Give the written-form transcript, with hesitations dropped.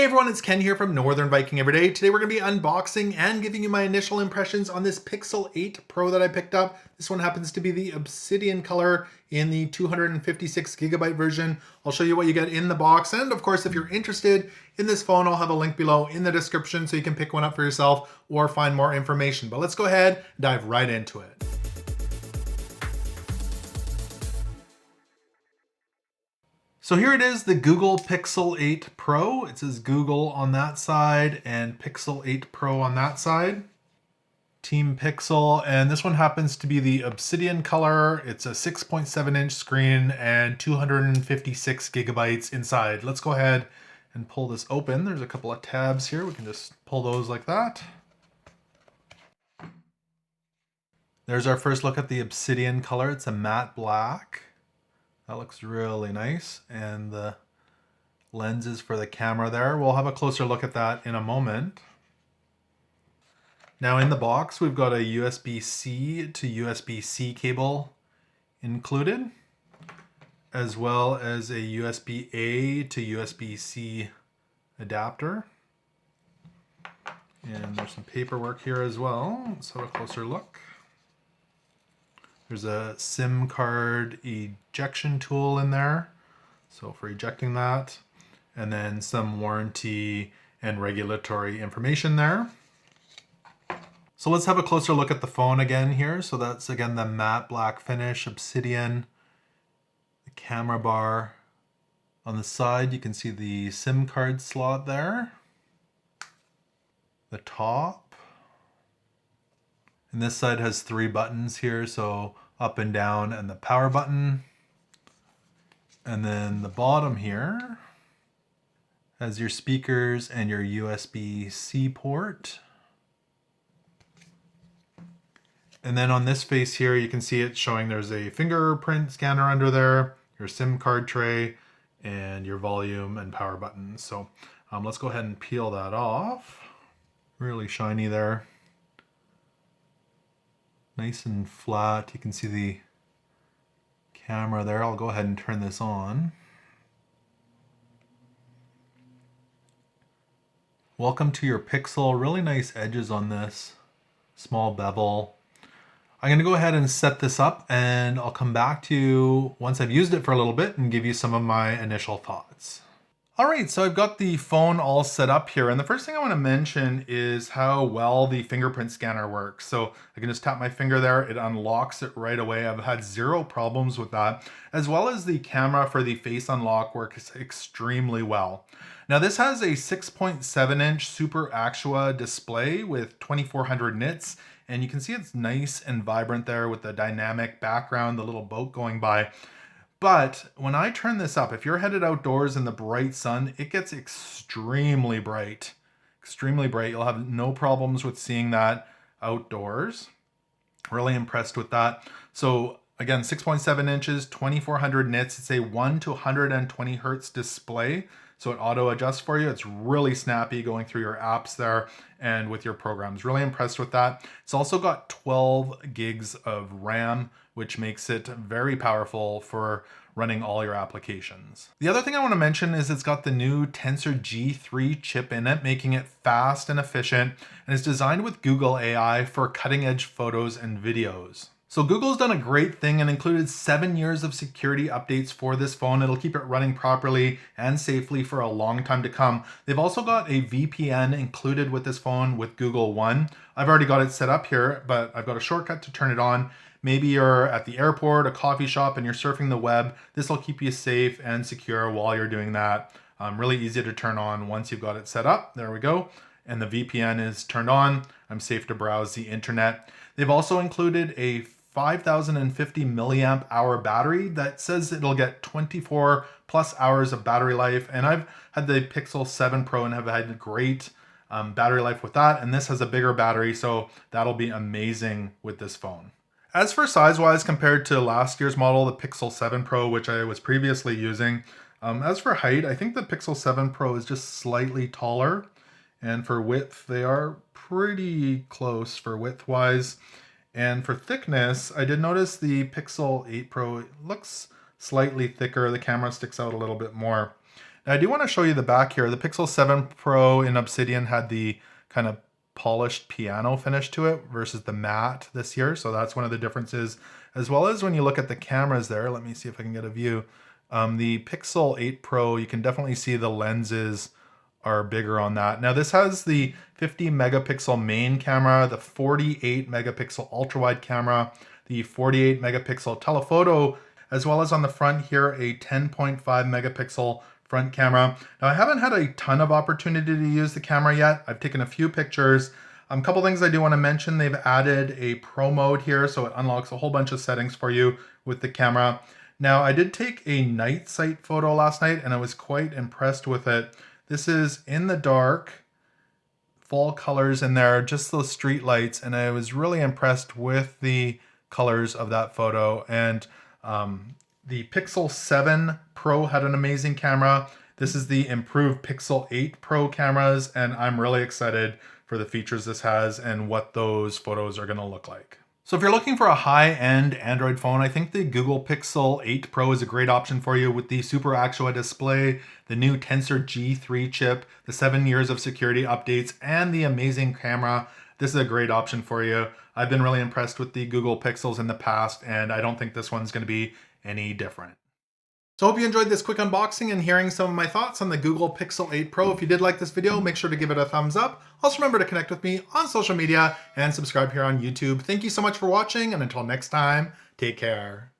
Hey everyone, it's Ken here from Northern Viking Everyday. Today we're going to be unboxing and giving you my initial impressions on this Pixel 8 Pro that I picked up. This one happens to be the Obsidian color in the 256GB version. I'll show you what you get in the box, and of course if you're interested in this phone, I'll have a link below in the description so you can pick one up for yourself or find more information. But let's go ahead and dive right into it. So here it is, the Google Pixel 8 Pro. It says Google on that side and Pixel 8 Pro on that side. Team Pixel, and this one happens to be the Obsidian color. It's a 6.7-inch screen and 256GB inside. Let's go ahead and pull this open. There's a couple of tabs here. We can just pull those like that. There's our first look at the Obsidian color. It's a matte black. That looks really nice, and the lenses for the camera there. We'll have a closer look at that in a moment. Now in the box, we've got a USB-C to USB-C cable included, as well as a USB-A to USB-C adapter. And there's some paperwork here as well. Let's have a closer look. There's a SIM card ejection tool in there, so for ejecting that, and then some warranty and regulatory information there. So let's have a closer look at the phone again here. So that's again the matte black finish, Obsidian, the camera bar. On the side you can see the SIM card slot there, the top. And this side has 3 buttons here, so up and down and the power button. And then the bottom here has your speakers and your USB-C port. And then on this face here, you can see it showing there's a fingerprint scanner under there, your SIM card tray, and your volume and power buttons. So let's go ahead and peel that off. Really shiny there. Nice and flat. You can see the camera there. I'll go ahead and turn this on. Welcome to your Pixel. Really nice edges on this. Small bevel. I'm going to go ahead and set this up, and I'll come back to you once I've used it for a little bit and give you some of my initial thoughts. All right, so I've got the phone all set up here, and the first thing I want to mention is how well the fingerprint scanner works. So I can just tap my finger there, it unlocks it right away. I've had 0 problems with that, as well as the camera for the face unlock works extremely well. Now this has a 6.7-inch Super Actua display with 2400 nits, and you can see it's nice and vibrant there with the dynamic background, the little boat going by. But when I turn this up, if you're headed outdoors in the bright sun, it gets extremely bright. Extremely bright. You'll have no problems with seeing that outdoors. Really impressed with that. So again, 6.7 inches, 2400 nits. It's a 1 to 120 hertz display. So it auto adjusts for you. It's really snappy going through your apps there and with your programs. Really impressed with that. It's also got 12 gigs of RAM, which makes it very powerful for running all your applications. The other thing I want to mention is it's got the new Tensor G3 chip in it, making it fast and efficient, and it's designed with Google AI for cutting-edge photos and videos. So Google's done a great thing and included 7 years of security updates for this phone. It'll keep it running properly and safely for a long time to come. They've also got a VPN included with this phone with Google One. I've already got it set up here, but I've got a shortcut to turn it on. Maybe you're at the airport, a coffee shop, and you're surfing the web. This will keep you safe and secure while you're doing that. Really easy to turn on once you've got it set up. There we go. And the VPN is turned on. I'm safe to browse the internet. They've also included a 5050 milliamp hour battery that says it'll get 24 plus hours of battery life. And I've had the Pixel 7 Pro and have had great battery life with that. And this has a bigger battery, so that'll be amazing with this phone. As for size-wise, compared to last year's model, the Pixel 7 Pro, which I was previously using, as for height, I think the Pixel 7 Pro is just slightly taller. And for width, they are pretty close for width-wise. And for thickness, I did notice the Pixel 8 Pro looks slightly thicker. The camera sticks out a little bit more. Now I do want to show you the back here. The Pixel 7 Pro in Obsidian had the kind of polished piano finish to it versus the matte this year. So that's one of the differences. As well as when you look at the cameras there, let me see if I can get a view. The Pixel 8 Pro, you can definitely see the lenses are bigger on that. Now this has the 50 megapixel main camera, the 48 megapixel ultra wide camera, the 48 megapixel telephoto, as well as on the front here, a 10.5 megapixel front camera. Now I haven't had a ton of opportunity to use the camera yet. I've taken a few pictures. A couple things I do want to mention, they've added a pro mode here, so it unlocks a whole bunch of settings for you with the camera. Now I did take a night sight photo last night and I was quite impressed with it. This is in the dark, fall colors in there, just those street lights, and I was really impressed with the colors of that photo. And the Pixel 7 Pro had an amazing camera. This is the improved Pixel 8 Pro cameras, and I'm really excited for the features this has and what those photos are gonna look like. So if you're looking for a high-end Android phone, I think the Google Pixel 8 Pro is a great option for you with the Super Actua display, the new Tensor G3 chip, the 7 years of security updates, and the amazing camera. This is a great option for you. I've been really impressed with the Google Pixels in the past, and I don't think this one's going to be any different. So I hope you enjoyed this quick unboxing and hearing some of my thoughts on the Google Pixel 8 Pro. If you did like this video, make sure to give it a thumbs up. Also remember to connect with me on social media and subscribe here on YouTube. Thank you so much for watching, and until next time, take care.